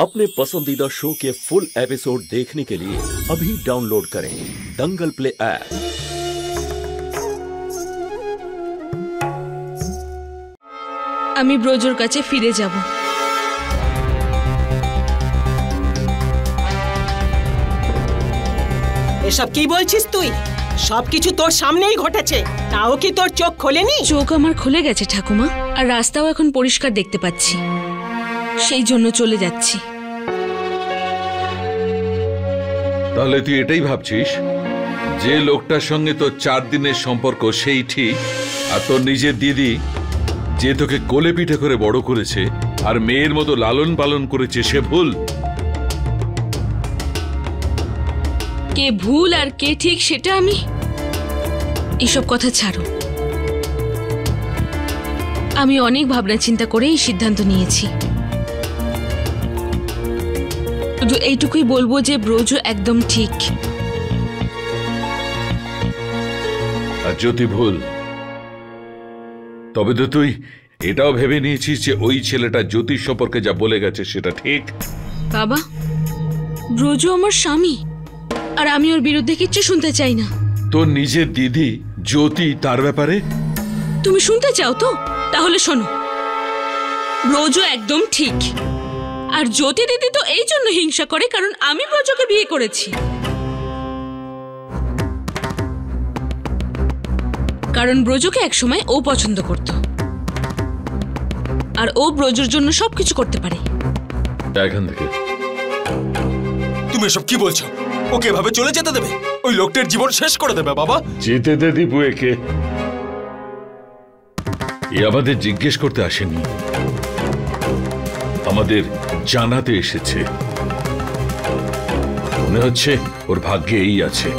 अपने पसंदीदा शो के फुल एपिसोड देखने के लिए अभी डाउनलोड करें दंगल प्ले ऐप। আমি ব্রজর কাছে ফিরে যাব। এসব কি বলছিস তুই? সবকিছু তোর সামনেই ঘটেছে, তাও কি তোর চোখ খোলেনি? চোখ আমার খুলে গেছে ঠাকুমা, আর রাস্তাও এখন পরিষ্কার দেখতে পাচ্ছি, সেই জন্য চলে যাচ্ছি। তাহলে তুই এটাই ভাবছিস যে লোকটার সঙ্গে তোর 4 দিনের সম্পর্ক সেই ঠিক, আর তোর নিজের দিদি যে তোকে কোলে পিঠে করে বড় করেছে আর মেয়ের মতো লালন পালন করেছে সে ভুল? কে ভুল আর কে ঠিক সেটা আমি এসব কথা ছাড়ো। আমি অনেক ভাবনা চিন্তা করে এই সিদ্ধান্ত নিয়েছি। শুধু এইটুকুই বলবো যে ব্রজ একদম ঠিক আর যদি ভুল, তবে তো তুই এটাও ভেবে নিয়েছিস যে ওই ছেলেটা জ্যোতিষ সম্পর্কে যা বলে গেছে সেটা ঠিক। বাবা, ব্রজ আমার স্বামী, আর আমি ওর বিরুদ্ধে কিচ্ছু শুনতে চাই না। তোর নিজের দিদি জ্যোতি তার ব্যাপারে তুমি শুনতে চাও তো? তাহলে শোনো, ব্রজ একদম ঠিক, আর জ্যোতি দিদি তো এই জন্য হিংসা করে কারণ আমি ব্রজকে বিয়ে করেছি। কারণ ব্রজকে একসময় ও পছন্দ করত, আর ও ব্রজের জন্য সবকিছু করতে পারে। এখান থেকে তুমি এসব কি বলছো? ওকে এভাবে চলে যেতে দেবে? ওই লোকটার জীবন শেষ করে দেবে বাবা। যেতে দে দীপু একে। এ আমাদের জিজ্ঞেস করতে আসেনি, আমাদের জানাতে এসেছে। মনে হচ্ছে ওর ভাগ্যে এই আছে।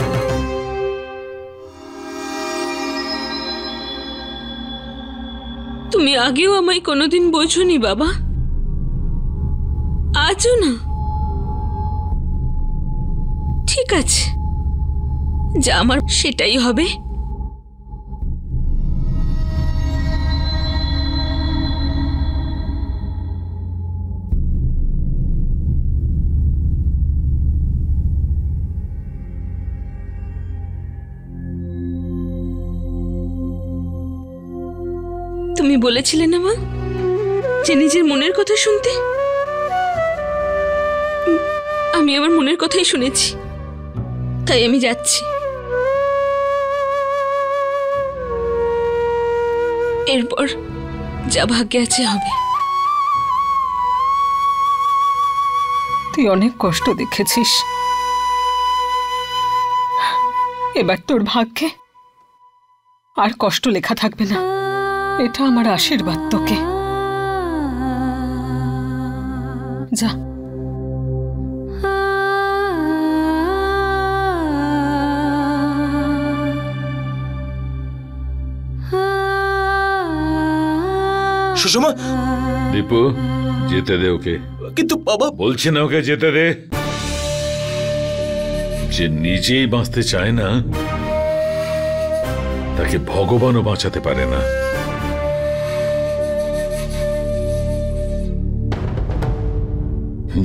তুমি আগেও আমায় কোনোদিন বোঝোনি বাবা, আজও না। ঠিক আছে, যা আমার সেটাই হবে। তুমি বলেছিলে না মা যে নিজের মনের কথা শুনতে? আমি আমার মনের কথাই শুনেছি, তাই আমি যাচ্ছি। এরপর যা ভাগ্যে আছে হবে। তুই অনেক কষ্ট দেখেছিস, এবার তোর ভাগ্যে আর কষ্ট লেখা থাকবে না, এটা আমার আশীর্বাদ তোকে। যা। সুষমা। দীপু, যেতে দে ওকে। কিন্তু বাবা। বলছি না ওকে যেতে দে। যে নিজেই বাঁচতে চায় না তাকে ভগবানও বাঁচাতে পারে না।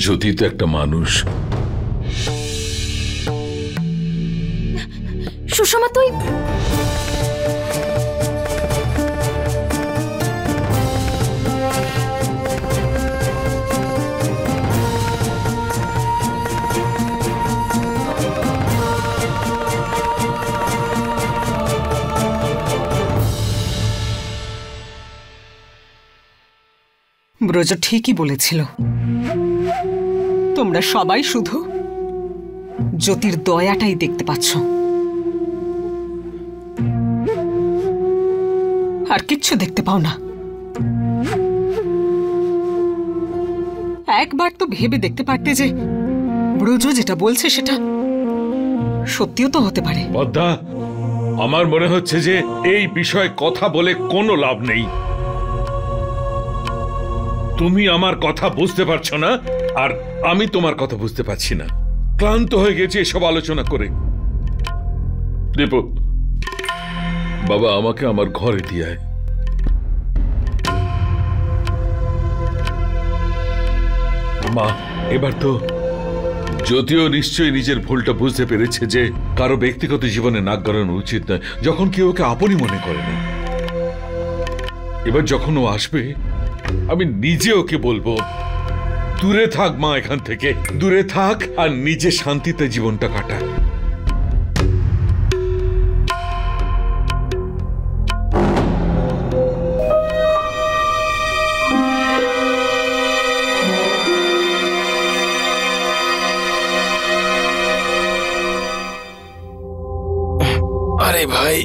যদি তো একটা মানুষ। সুষমা, তুই ব্রজ ঠিকই বলেছিল, তোমরা সবাই শুধু জ্যোতির দয়াটাই দেখতে পাচ্ছ, আর কিচ্ছু দেখতে পাও না। একবার তো ভেবে দেখতে পারতে যে ব্রজ যেটা বলছে সেটা সত্যিও তো হতে পারে। পদ্মা, আমার মনে হচ্ছে যে এই বিষয়ে কথা বলে কোনো লাভ নেই। তুমি আমার কথা বুঝতে পারছো না, আর আমি তোমার কথা বুঝতে পারছি না। ক্লান্ত হয়ে গেছি এসব আলোচনা করে। দীপু, বাবা আমাকে আমার ঘরে দিয়ে আয়। মা, এবার তো যদিও নিশ্চয়ই নিজের ভুলটা বুঝতে পেরেছে যে কারো ব্যক্তিগত জীবনে নাক গলানো উচিত নয় যখন কেউ ওকে আপনি মনে করে না। এবার যখন ও আসবে আমি নিজে ওকে বলবো, দূরে থাক মা, এখান থেকে দূরে থাক আর নিজে শান্তিতে জীবনটা কাটা। আরে ভাই,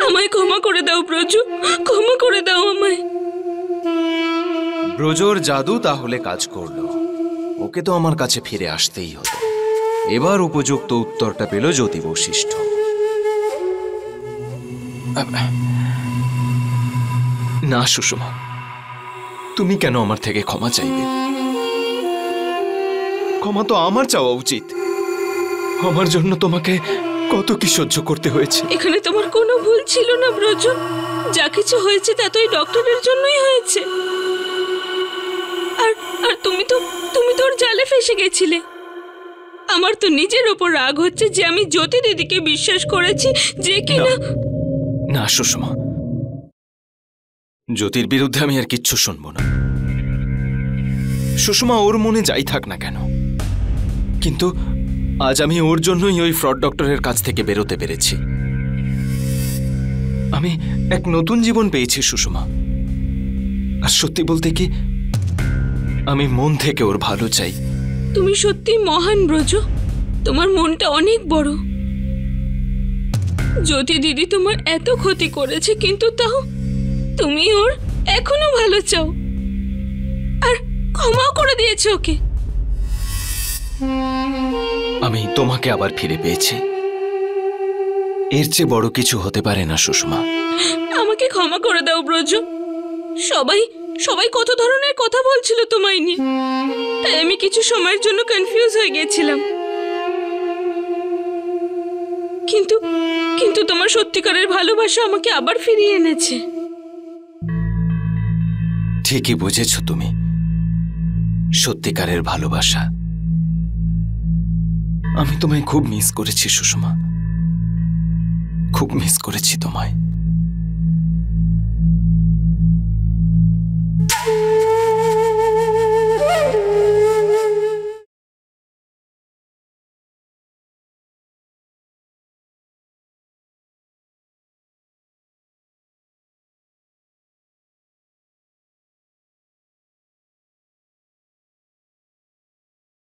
আমায় ক্ষমা করে দাও ব্রজ, ক্ষমা করে দাও আমায়। ব্রজর জাদু তাহলে কাজ করলো। ওকে তো আমার কাছে ফিরে আসতেই হতো। এবার উপযুক্ত উত্তরটা পেল জ্যোতি বশিষ্ঠ। না সুষমা, তুমি কেন আমার থেকে ক্ষমা চাইবে? ক্ষমা তো আমার চাওয়া উচিত। আমার জন্য তোমাকে কত কি সহ্য করতে হয়েছে। এখানে তোমার কোনো ভুল ছিল না ব্রজ, যা কিছু হয়েছে তা তো এই ডক্টরের জন্যই হয়েছে। আর আর তুমি তো ওর জালে ফেসে গেছিলে। আমার তো নিজের ওপর রাগ হচ্ছে যে আমি জ্যোতি দিদিকে বিশ্বাস করেছি যে কিনা। না সুষমা, জ্যোতির বিরুদ্ধে আমি আর কিচ্ছু শুনবো না। সুষমা ওর মনে যাই থাক না কেন, কিন্তু আজ আমি ওর জন্যই ওই ফ্রড ডক্টরের কাছ থেকে বেরোতে পেরেছি। আমি এক নতুন জীবন পেয়েছি সুষমা। আর সত্যি বলতে কি, আমি মন থেকে ওর ভালো চাই। তুমি সত্যি মহান ব্রজ, তোমার মনটা অনেক বড়। জ্যোতি দিদি তোমার এত ক্ষতি করেছে, কিন্তু তাও তুমি ওর এখনো ভালো চাও আর ক্ষমাও করে দিয়েছো ওকে। আমি তোমাকে আবার ফিরে পেয়েছি, এর চেয়ে বড় কিছু হতে পারে না সুষমা। আমাকে ক্ষমা করে দাও ব্রজ। সবাই কত ধরনের কথা বলছিল তোমায় নিয়ে, তাই আমি কিছু সময়ের জন্য কনফিউজ হয়ে গেছিলাম। কিন্তু তোমার সত্যিকারের ভালোবাসা আমাকে আবার ফিরিয়ে এনেছে। ঠিকই বুঝেছ তুমি, সত্যিকারের ভালোবাসা। আমি তোমায় খুব মিস করেছি সুষমা, খুব মিস করেছি তোমায়।